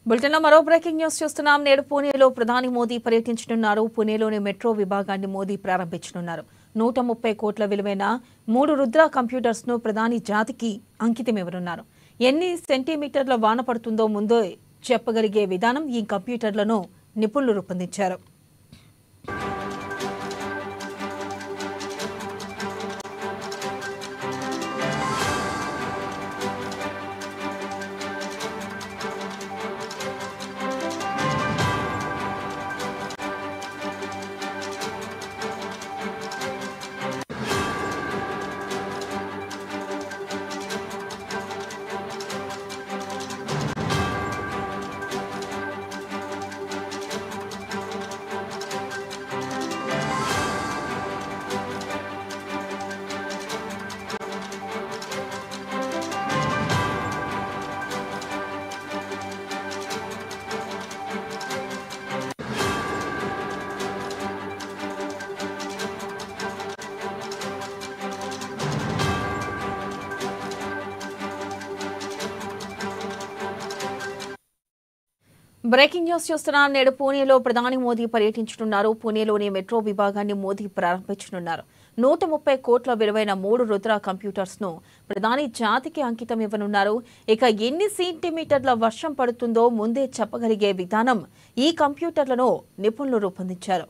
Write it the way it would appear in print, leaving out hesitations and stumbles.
బులెటిన్లో మరో breaking news చూస్తున్నాం. నేడు పూణేలో ప్రధాని మోదీ పర్యటించనున్నారు. పూణేలోని మెట్రో విభాగాన్ని మోదీ ప్రారంభించనున్నారు. 130 కోట్ల విలువైన 3 రుద్ర కంప్యూటర్స్ ను ప్రధాని జాతికి అంకితం ఇవ్వనున్నారు. ఎన్ని సెంటీమీటర్ల వాన పడుతుందో ముందే చెప్పగలిగే విధానం ఈ కంప్యూటర్లను నిపుణులు రూపొందించారు. బ్రేకింగ్ న్యూస్ చూస్తున్నాం. నేడు పూణేలో ప్రధాని మోదీ పర్యటించనున్నారు. పూణేలోని మెట్రో విభాగాన్ని మోదీ ప్రారంభించనున్నారు. 130 కోట్ల విలువైన 3 రుద్ర కంప్యూటర్స్ ను ప్రధాని జాతికి అంకితం ఇవ్వనున్నారు. ఇక ఎన్ని సెంటీమీటర్ల వర్షం పడుతుందో ముందే చెప్పగలిగే విధానం ఈ కంప్యూటర్లను నిపుణులు రూపొందించారు.